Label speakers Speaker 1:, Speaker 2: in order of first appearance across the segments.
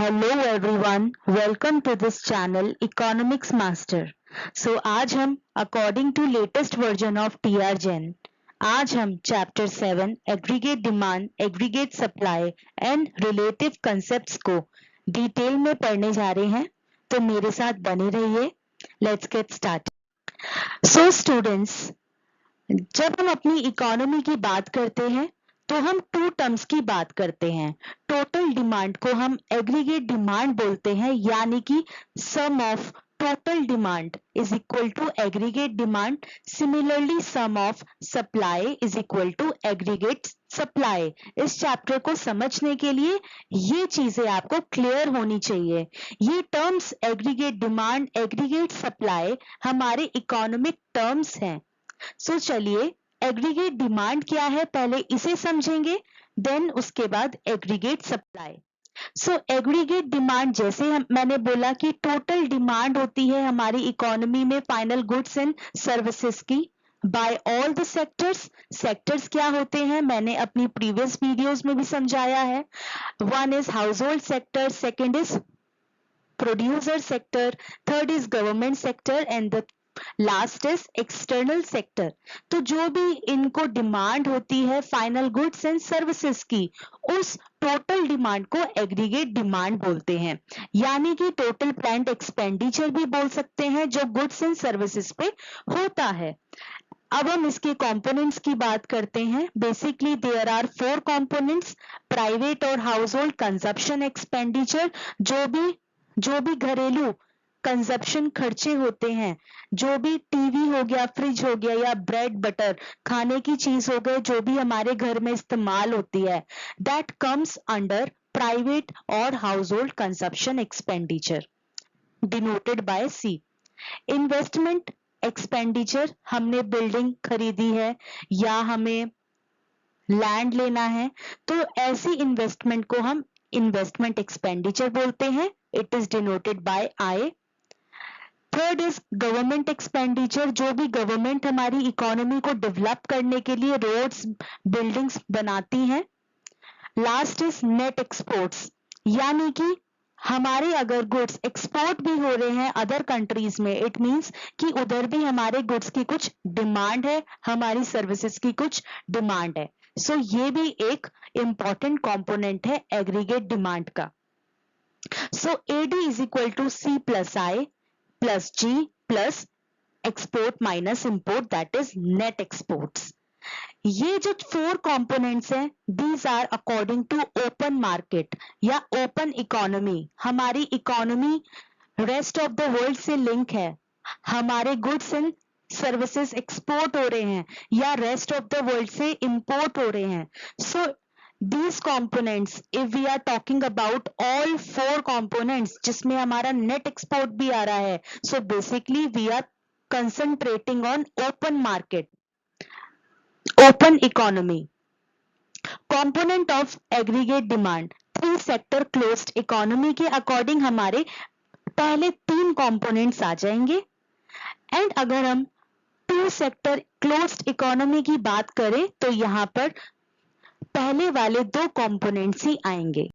Speaker 1: Hello everyone, welcome to this channel economics master. आज हम according to latest version of TR Jain आज हम chapter 7 aggregate demand, aggregate supply and relative concepts को detail में पढ़ने जा रहे हैं। तो मेरे साथ बने रहिए। Let's get start. स्टूडेंट्स, जब हम अपनी इकोनॉमी की बात करते हैं तो हम टू टर्म्स की बात करते हैं। टोटल डिमांड को हम एग्रीगेट डिमांड बोलते हैं, यानी कि sum of total demand is equal to aggregate demand. Similarly sum of supply is equal to aggregate supply. इस चैप्टर को समझने के लिए ये चीजें आपको क्लियर होनी चाहिए। ये terms aggregate demand, aggregate supply हमारे इकोनॉमिक टर्म्स हैं। चलिए, एग्रीगेट डिमांड क्या है पहले इसे समझेंगे, देन उसके बाद एग्रीगेट सप्लाई। एग्रीगेट डिमांड, जैसे मैंने बोला कि टोटल डिमांड होती है हमारी इकोनॉमी में फाइनल गुड्स एंड सर्विसेज की by all the sectors. Sectors क्या होते हैं मैंने अपनी प्रीवियस वीडियोस में भी समझाया है। One is house hold sector, second is producer sector, third is government sector and the last is external sector. तो जो भी इनको डिमांड होती है फाइनल गुड्स एंड सर्विसेज की, उस टोटल डिमांड को एग्रीगेट डिमांड बोलते हैं। यानी कि टोटल प्लान्ड एक्सपेंडिचर भी बोल सकते हैं जो गुड्स एंड सर्विसेज पे होता है। अब हम इसके कंपोनेंट्स की बात करते हैं। Basically there are 4 components. Private और हाउस होल्ड कंजप्शन एक्सपेंडिचर, जो भी घरेलू कंजप्शन खर्चे होते हैं, जो भी टीवी हो गया, फ्रिज हो गया या ब्रेड बटर खाने की चीज हो गए, जो भी हमारे घर में इस्तेमाल होती है, दैट कम्स अंडर प्राइवेट और household consumption expenditure denoted by C. Investment expenditure, हमने बिल्डिंग खरीदी है या हमें लैंड लेना है, तो ऐसी इन्वेस्टमेंट को हम इन्वेस्टमेंट एक्सपेंडिचर बोलते हैं। It is denoted bye I. Third is government expenditure, जो भी गवर्नमेंट हमारी इकोनॉमी को डेवलप करने के लिए रोड्स, बिल्डिंग्स बनाती हैं। लास्ट इज नेट एक्सपोर्ट्स, यानी कि हमारे अगर गुड्स एक्सपोर्ट भी हो रहे हैं अदर कंट्रीज में, इट मींस कि उधर भी हमारे गुड्स की कुछ डिमांड है, हमारी सर्विसेज की कुछ डिमांड है। ये भी एक इंपॉर्टेंट कंपोनेंट है एग्रीगेट डिमांड का। AD is equal to C plus I plus G plus export minus import, that is net exports। ये जो 4 components हैं, these are according to open market या open economy। हमारी economy rest of the world से link है, हमारे goods and services export हो रहे हैं या रेस्ट ऑफ द वर्ल्ड से इंपोर्ट हो रहे हैं। These components, if we are talking about all 4 components जिसमें हमारा net export भी आ रहा है, so basically we are concentrating on open market, open economy। Component of aggregate demand, 3 sector closed economy के according हमारे पहले 3 components आ जाएंगे। एंड अगर हम 2 sector closed economy की बात करें तो यहाँ पर पहले वाले 2 कंपोनेंट्स ही आएंगे।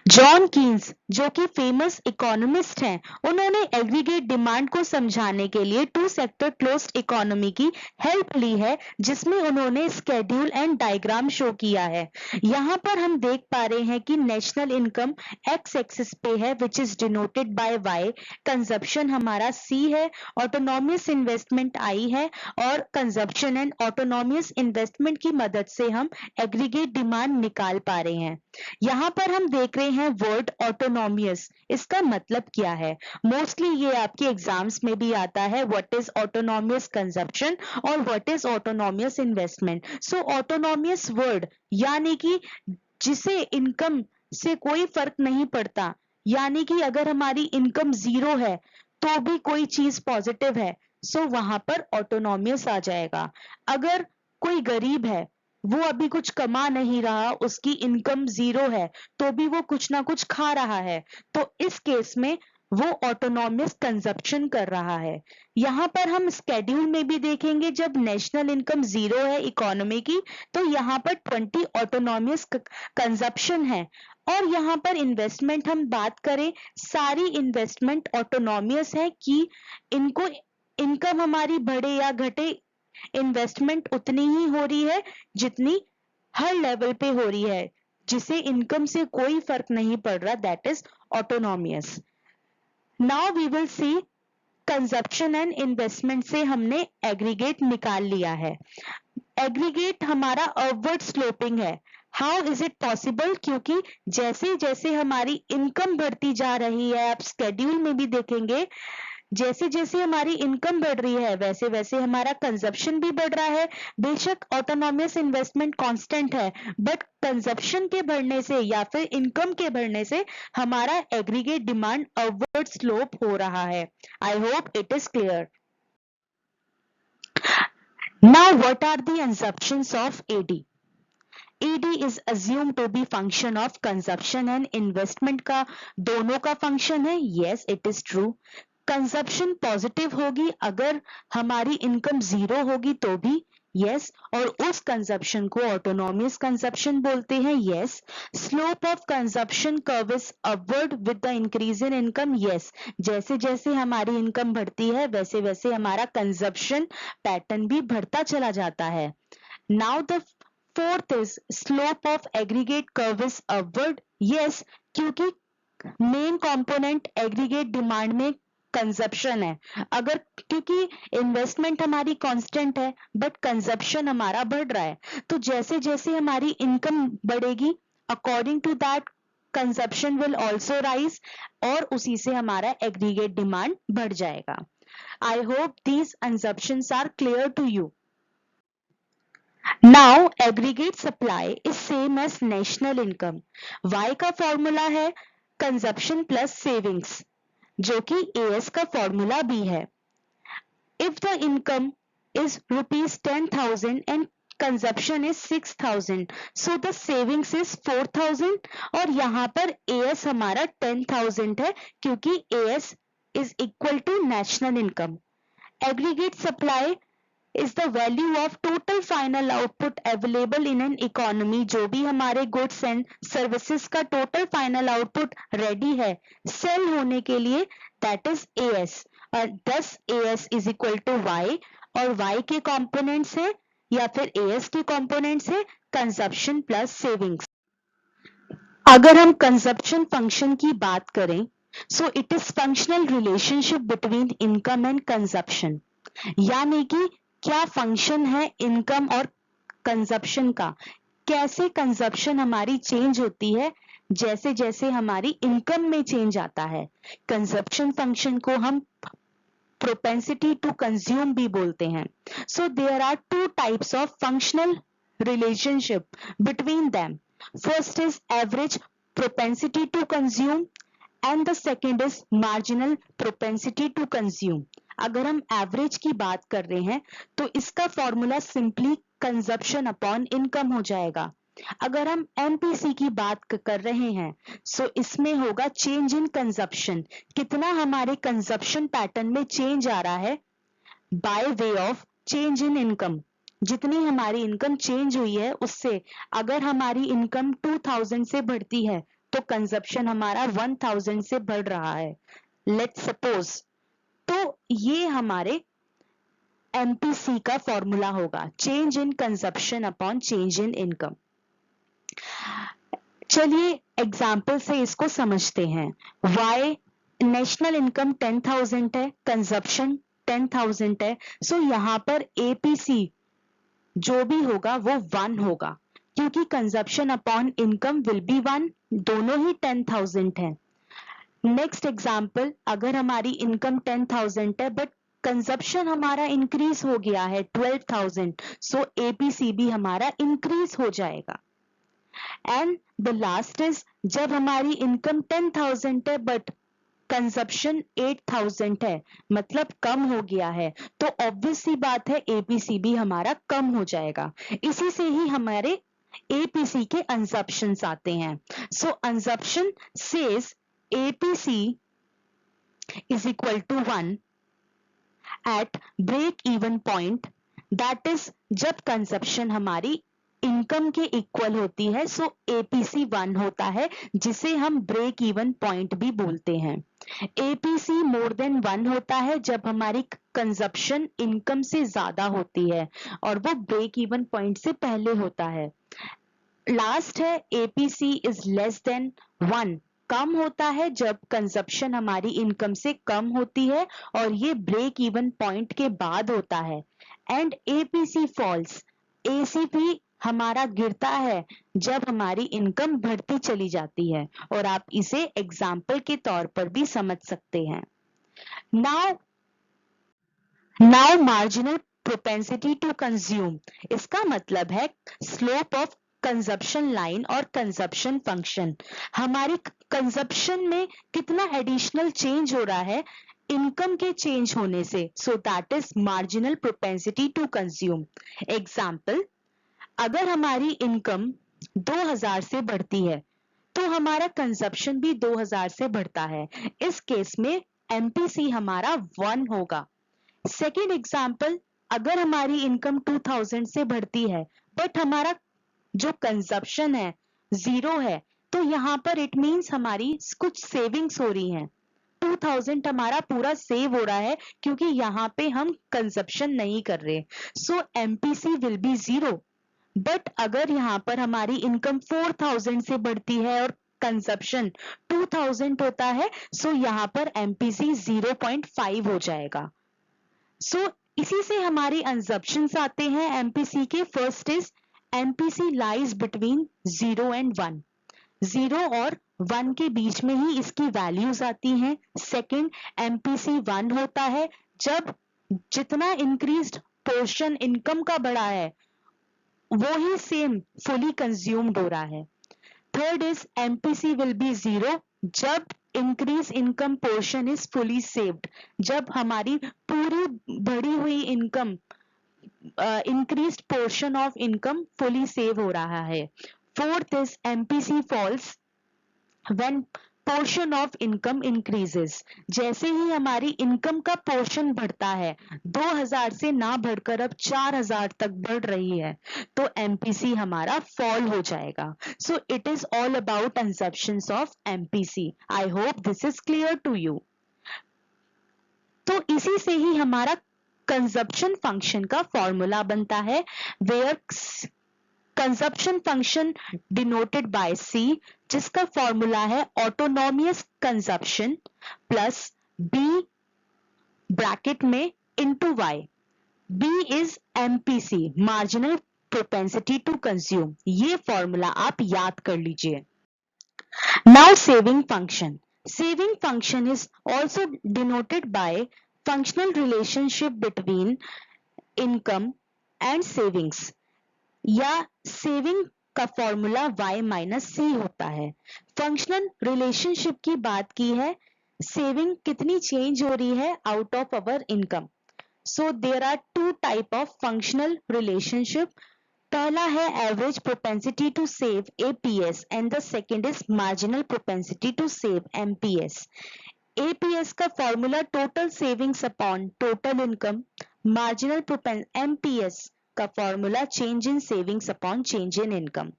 Speaker 1: जॉन कीन्स, जो कि फेमस इकोनॉमिस्ट हैं, उन्होंने एग्रीगेट डिमांड को समझाने के लिए 2 सेक्टर क्लोज्ड इकोनॉमी की हेल्प ली है, जिसमें उन्होंने स्केड्यूल एंड डायग्राम शो किया है। यहाँ पर हम देख पा रहे हैं कि नेशनल इनकम एक्स एक्सिस पे है, which is denoted by Y. Consumption हमारा सी है, ऑटोनॉमियस इन्वेस्टमेंट आई है, और कंजप्शन एंड ऑटोनॉमियस इन्वेस्टमेंट की मदद से हम एग्रीगेट डिमांड निकाल पा रहे हैं। यहाँ पर हम देख रहे हैं वर्ड ऑटोनॉमियस, इसका मतलब क्या है। मोस्टली ये आपके एग्जाम्स में भी आता है, व्हाट इज ऑटोनॉमियस कंजप्शन और व्हाट इज ऑटोनॉमियस इन्वेस्टमेंट। ऑटोनॉमियस वर्ड यानी कि जिसे इनकम से कोई फर्क नहीं पड़ता, यानी कि अगर हमारी इनकम 0 है तो भी कोई चीज पॉजिटिव है, वहां पर ऑटोनॉमियस आ जाएगा। अगर कोई गरीब है, वो अभी कुछ कमा नहीं रहा, उसकी इनकम 0 है, तो भी वो कुछ ना कुछ खा रहा है, तो इस केस में वो ऑटोनॉमियस कंजप्शन कर रहा है। यहाँ पर हम स्केड्यूल में भी देखेंगे, जब नेशनल इनकम 0 है इकोनॉमी की, तो यहाँ पर 20 ऑटोनॉमियस कंजप्शन है। और यहाँ पर इन्वेस्टमेंट हम बात करें, सारी इन्वेस्टमेंट ऑटोनॉमियस है कि इनको इनकम हमारी बढ़े या घटे, इन्वेस्टमेंट उतनी ही हो रही है जितनी हर लेवल पे हो रही है, जिसे इनकम से कोई फर्क नहीं पड़ रहा, that is autonomous. Now we will see consumption and investment से हमने एग्रीगेट निकाल लिया है। एग्रीगेट हमारा अपवर्ड स्लोपिंग है। How is it possible? क्योंकि जैसे जैसे हमारी इनकम बढ़ती जा रही है, आप स्केड्यूल में भी देखेंगे, जैसे जैसे हमारी इनकम बढ़ रही है वैसे वैसे हमारा कंजप्शन भी बढ़ रहा है। बेशक ऑटोनॉमियस इन्वेस्टमेंट कांस्टेंट है, बट कंजप्शन के बढ़ने से या फिर इनकम के बढ़ने से हमारा एग्रीगेट डिमांड अपवर्ड स्लोप हो रहा है। I hope it is clear. Now what are the assumptions of AD? AD is assumed to be function of consumption and investment का दोनों का function है। Yes, it is true. Consumption positive होगी अगर हमारी इनकम 0 होगी तो भी, यस, और उस कंजप्शन को ऑटोनॉमियस कंजप्शन बोलते हैं। Yes, slope of consumption curve is upward with the increase in income. Yes, जैसे जैसे हमारी इनकम बढ़ती है वैसे वैसे हमारा कंजप्शन पैटर्न भी बढ़ता चला जाता है। Now the fourth is slope of aggregate curve is upward. Yes, क्योंकि मेन कंपोनेंट एग्रीगेट डिमांड में कंजप्शन है। अगर क्योंकि इन्वेस्टमेंट हमारी कांस्टेंट है बट कंजप्शन हमारा बढ़ रहा है, तो जैसे जैसे हमारी इनकम बढ़ेगी according to that consumption will also rise, और उसी से हमारा एग्रीगेट डिमांड बढ़ जाएगा। I hope these assumptions are clear to you. Now aggregate supply is same as national income. Y का फॉर्मूला है कंजप्शन प्लस सेविंग्स, जो कि AS का फॉर्मूला भी है। If the income is rupees 10,000 and consumption is 6,000, so the savings is 4,000, और यहाँ पर AS हमारा 10,000 है क्योंकि AS is equal to national income. Aggregate supply is the value of total final output available in an economy। जो भी हमारे goods and services का total final output ready है sell होने के लिए, that is AS, और thus AS is equal to Y, और Y के components है या फिर AS के components है consumption plus savings। अगर हम consumption function की बात करें, so it is functional relationship between income and consumption, यानी कि क्या फंक्शन है इनकम और कंजप्शन का, कैसे कंजप्शन हमारी चेंज होती है जैसे जैसे हमारी इनकम में चेंज आता है। कंजप्शन फंक्शन को हम प्रोपेंसिटी टू कंज्यूम भी बोलते हैं। So there are two types of functional relationship between them. First is average propensity to consume and the second is marginal propensity to consume. अगर हम एवरेज की बात कर रहे हैं तो इसका formula simply consumption upon income हो जाएगा। अगर हम एमपीसी की बात कर रहे हैं सो इसमें होगा चेंज इन कंजप्शन, कितना हमारे कंजप्शन पैटर्न में चेंज आ रहा है by way of change in income. जितनी हमारी इनकम चेंज हुई है उससे, अगर हमारी इनकम 2000 से बढ़ती है तो कंजप्शन हमारा 1000 से बढ़ रहा है, लेट्स सपोज। तो ये हमारे एमपीसी का फॉर्मूला होगा, change in consumption upon change in income. चलिए एग्जाम्पल से इसको समझते हैं। वाई नेशनल इनकम 10,000 है, कंजप्शन 10,000 है, सो यहां पर एपीसी जो भी होगा वो 1 होगा क्योंकि consumption upon income will be 1, दोनों ही 10,000 है। नेक्स्ट एग्जाम्पल, अगर हमारी इनकम 10,000 है बट कंजप्शन हमारा इंक्रीज हो गया है 12,000, सो एपीसी भी हमारा इंक्रीज हो जाएगा। एंड द लास्ट इज जब हमारी इनकम 10,000 है बट कंजप्शन 8,000 है, मतलब कम हो गया है, तो ऑब्वियस सी बात है एपीसी भी हमारा कम हो जाएगा। इसी से ही हमारे एपीसी के कंजप्शंस आते हैं। So consumption says APC is equal to 1 at break even point, that is जब कंजप्शन हमारी इनकम के इक्वल होती है, सो एपीसी 1 होता है, जिसे हम ब्रेक इवन पॉइंट भी बोलते हैं। एपीसी मोर देन 1 होता है जब हमारी कंजप्शन इनकम से ज्यादा होती है और वो ब्रेक इवन पॉइंट से पहले होता है। लास्ट है एपीसी इज लेस देन 1, कम होता है जब कंजप्शन हमारी इनकम से कम होती है और ये ब्रेक इवन पॉइंट के बाद होता है। एंड एपीसी फॉल्स, एसीपी हमारा गिरता है जब हमारी इनकम बढ़ती चली जाती है, और आप इसे एग्जाम्पल के तौर पर भी समझ सकते हैं। Now marginal propensity to consume, इसका मतलब है स्लोप ऑफ कंजप्शन लाइन और कंजप्शन फंक्शन। हमारी कंजप्शन में कितना एडिशनल चेंज हो रहा है इनकम के चेंज होने से, so that is marginal propensity to consume. Example, अगर हमारी इनकम 2000 से बढ़ती है तो हमारा कंजप्शन भी 2000 से बढ़ता है, इस केस में एमपीसी हमारा 1 होगा। सेकेंड एग्जाम्पल, अगर हमारी इनकम 2000 से बढ़ती है बट हमारा जो कंजप्शन है 0 है, तो यहाँ पर इट मीन्स हमारी कुछ सेविंग्स हो रही हैं। 2000 हमारा पूरा सेव हो रहा है क्योंकि यहाँ पे हम कंजप्शन नहीं कर रहे, सो एमपीसी विल बी 0। बट अगर यहाँ पर हमारी इनकम 4000 से बढ़ती है और कंजप्शन 2000 होता है, सो यहाँ पर एमपीसी 0.5 हो जाएगा। सो इसी से हमारी assumptions आते हैं एमपीसी के। First is MPC lies between 0 and 1, 0 और 1 के बीच में ही इसकी वैल्यूज आती हैं। सेकंड, एमपीसी 1 होता है जब जितना इंक्रीज्ड पोर्शन इनकम का बढ़ा है वो ही सेम फुली कंज्यूम्ड हो रहा है। Third is MPC will be 0 जब increase income portion is fully saved, जब हमारी पूरी बढ़ी हुई income increased portion of income fully save हो रहा है। Fourth is MPC falls when portion of income increases, जैसे ही हमारी इनकम का पोर्शन बढ़ता है 2000 से ना बढ़कर अब 4000 तक बढ़ रही है, तो एमपीसी हमारा फॉल हो जाएगा। So it is all about assumptions of MPC. I hope this is clear to you. तो इसी से ही हमारा कंजप्शन फंक्शन का फॉर्मूला बनता है, where consumption function denoted by C, जिसका फॉर्मूला है autonomous consumption plus B bracket में into Y। B is MPC, marginal propensity to consume. ये फॉर्मूला आप याद कर लीजिए। Now saving function. Saving function is also denoted by functional relationship between income and savings, या saving का फॉर्मूला y minus C होता है। फंक्शनल रिलेशनशिप की बात की है, सेविंग कितनी चेंज हो रही है out of our income. So there are two type of functional relationship. पहला है average propensity to save APS and the second is marginal propensity to save MPS. APS का formula total savings upon total income, marginal MPS का formula change in savings upon change in income.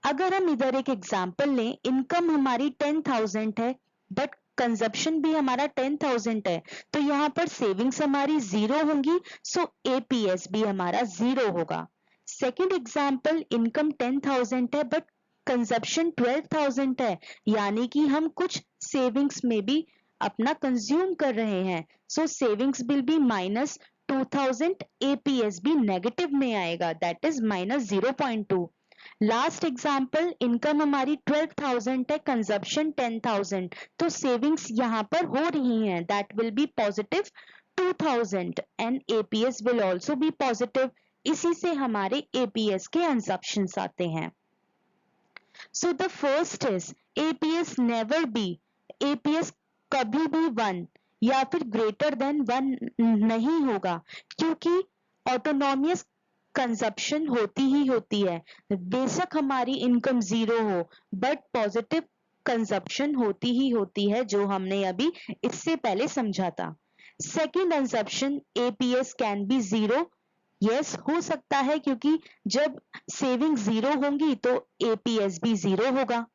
Speaker 1: अगर हम इधर एक example लें, income हमारी 10,000 है but consumption भी हमारा 10,000 है, तो यहाँ पर सेविंग्स हमारी 0 होंगी, सो एपीएस भी हमारा 0 होगा। सेकेंड एग्जांपल, इनकम 10,000 है बट कंजप्शन 12,000 है, यानी कि हम कुछ सेविंग्स में भी अपना कंज्यूम कर रहे हैं, so savings will be minus 2000, APS भी नेगेटिव में आएगा, that is minus 0.2। Last example, income हमारी 12,000 है, कंजप्शन 10,000, तो सेविंग्स यहाँ पर हो रही हैं, that will be positive 2000 and APS will also be positive. इसी से हमारे एपीएस के assumptions आते हैं। So the first is APS never be, APS कभी भी 1 या फिर ग्रेटर देन 1 नहीं होगा, क्योंकि ऑटोनोमियस कंजप्शन होती ही होती है। बेशक हमारी इनकम 0 हो बट पॉजिटिव कंजप्शन होती ही होती है, जो हमने अभी इससे पहले समझा था। Second consumption APS can be zero, yes हो सकता है, क्योंकि जब सेविंग जीरो होंगी तो एपीएस भी जीरो होगा।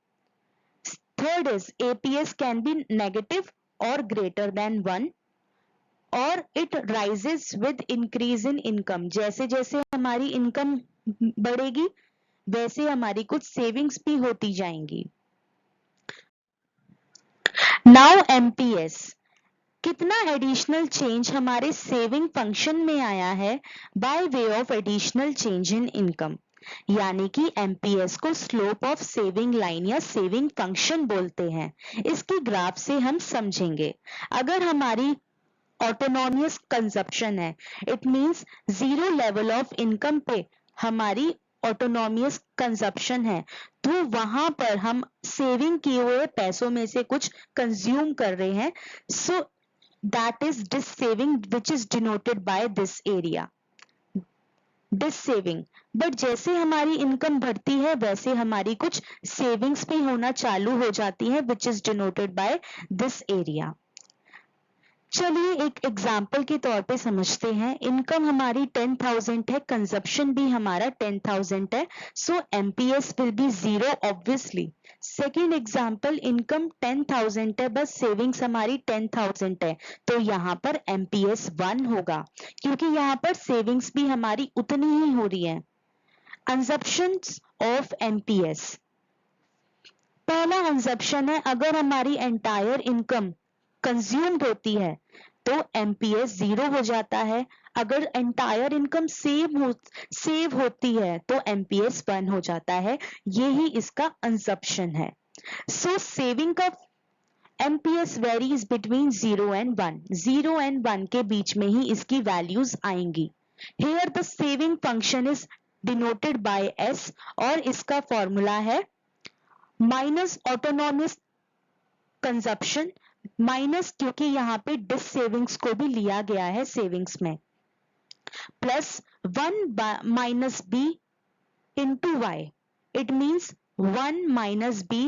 Speaker 1: Third is APS can be negative और ग्रेटर देन 1 और it rises with increase in income, जैसे जैसे हमारी इनकम बढ़ेगी वैसे हमारी कुछ सेविंग्स भी होती जाएंगी। नाउ एमपीएस, कितना एडिशनल चेंज हमारे सेविंग फंक्शन में आया है by way of additional change in income, यानी कि एमपीएस को स्लोप ऑफ सेविंग लाइन या सेविंग फंक्शन बोलते हैं। इसकी ग्राफ से हम समझेंगे। अगर हमारी ऑटोनॉमियस कंजप्शन है, it means zero level of income पे हमारी ऑटोनॉमियस कंजप्शन है, तो वहां पर हम सेविंग किए हुए पैसों में से कुछ कंज्यूम कर रहे हैं, so that is dissaving which is denoted by this area, dissaving. But जैसे हमारी इनकम बढ़ती है वैसे हमारी कुछ सेविंग्स भी होना चालू हो जाती है which is denoted by this area. चलिए एक एग्जाम्पल के तौर पे समझते हैं। इनकम हमारी 10,000 है, कंजप्शन भी हमारा 10,000 है, so MPS will be zero obviously. Second example, income 10,000 है, बस सेविंग्स हमारी 10,000 है, तो यहाँ पर एमपीएस 1 होगा, क्योंकि यहाँ पर सेविंग्स भी हमारी उतनी ही हो रही है। कंजप्शन ऑफ एमपीएस, पहला कंजप्शन है, अगर हमारी एंटायर इनकम कंज्यूम्ड होती है तो एमपीएस जीरो हो जाता है। अगर एंटायर इनकम सेव होती है तो एमपीएस 1 हो जाता है। यही इसका कंजप्शन है। सो सेविंग का MPS varies between 0 and 1, 0 and 1 के बीच में ही इसकी वैल्यूज आएंगी। Here the saving function is denoted by S और इसका फॉर्मूला है माइनस ऑटोनॉमियस कंजप्शन, माइनस क्योंकि यहाँ पे डिस सेविंग्स को भी लिया गया है सेविंग्स में, plus 1 minus B into Y, it means 1 minus B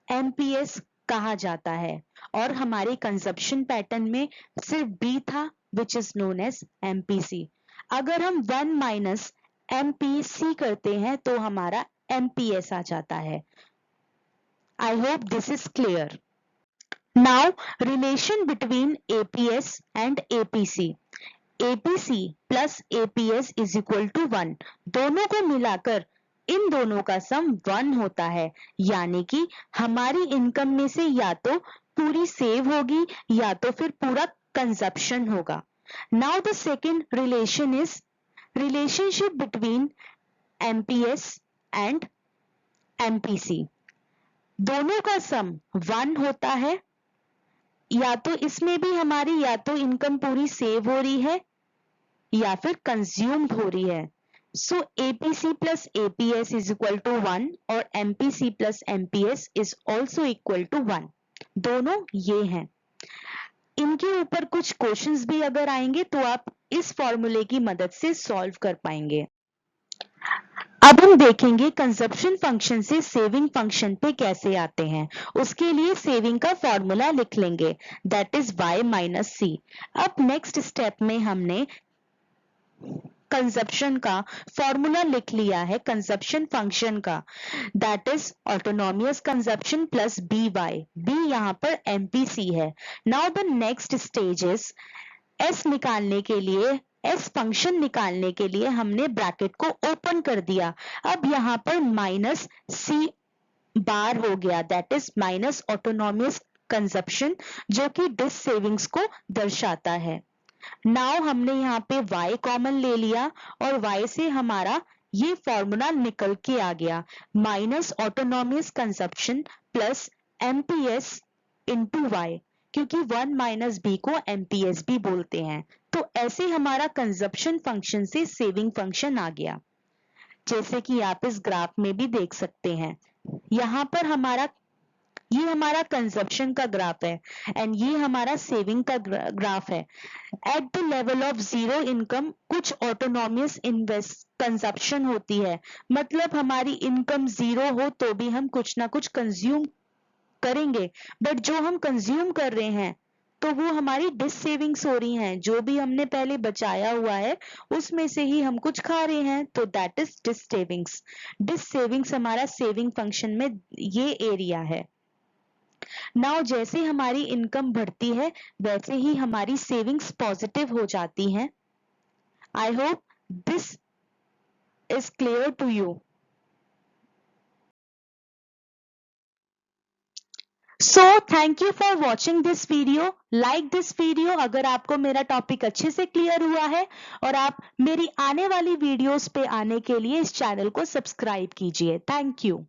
Speaker 1: MPS कहा जाता है। और हमारे कंजप्शन पैटर्न में सिर्फ बी था which is known as MPC. अगर हम 1 माइनस एमपीसी करते हैं तो हमारा एमपीएस आ जाता है। आई hope this is clear. Now, relation between APS and APC. APC plus APS is equal to 1. दोनों को मिलाकर इन दोनों का सम 1 होता है, यानी कि हमारी इनकम में से या तो पूरी सेव होगी या तो फिर पूरा कंजप्शन होगा। Now the second relation is relationship between MPS and MPC. दोनों का सम 1 होता है, या तो इसमें भी हमारी या तो इनकम पूरी सेव हो रही है या फिर कंज्यूम्ड हो रही है। So APC plus APS is equal to 1 और MPC plus MPS is also equal to 1। दोनों ये हैं। इनके ऊपर कुछ क्वेश्चंस भी अगर आएंगे तो आप इस फॉर्मूले की मदद से सॉल्व कर पाएंगे। अब हम देखेंगे कंजप्शन फंक्शन से सेविंग फंक्शन पे कैसे आते हैं। उसके लिए सेविंग का फॉर्मूला लिख लेंगे, दैट इज y माइनस सी। अब नेक्स्ट स्टेप में हमने कंजप्शन का फॉर्मूला लिख लिया है कंजप्शन फंक्शन का, that is autonomous consumption plus B Y, B यहाँ पर एमपीसी है। Now the next stage is S निकालने के लिए, एस फंक्शन निकालने के लिए हमने ब्रैकेट को ओपन कर दिया। अब यहाँ पर माइनस सी बार हो गया, that is minus autonomous consumption, जो कि डिस सेविंग्स को दर्शाता है। नाउ हमने यहाँ पे y कॉमन ले लिया और y से हमारा ये फॉर्मूला निकल के आ गया, minus autonomous consumption plus MPS into Y, क्योंकि 1 माइनस बी को एमपीएस भी बोलते हैं। तो ऐसे हमारा कंजप्शन फंक्शन से सेविंग फंक्शन आ गया, जैसे कि आप इस ग्राफ में भी देख सकते हैं। यहाँ पर ये हमारा कंजप्शन का ग्राफ है एंड ये हमारा सेविंग का ग्राफ है। At the level of zero income कुछ ऑटोनॉमियस कंजप्शन होती है, मतलब हमारी इनकम जीरो हो तो भी हम कुछ ना कुछ कंज्यूम करेंगे, बट जो हम कंज्यूम कर रहे हैं तो वो हमारी डिस सेविंग्स हो रही हैं। जो भी हमने पहले बचाया हुआ है उसमें से ही हम कुछ खा रहे हैं, तो that is dissavings. Dissavings हमारा सेविंग फंक्शन में ये एरिया है। नाउ जैसे हमारी इनकम बढ़ती है वैसे ही हमारी सेविंग्स पॉजिटिव हो जाती हैं। I hope this is clear to you. So thank you for watching this video. Like this video अगर आपको मेरा टॉपिक अच्छे से क्लियर हुआ है, और आप मेरी आने वाली वीडियोस पे आने के लिए इस चैनल को सब्सक्राइब कीजिए। Thank you.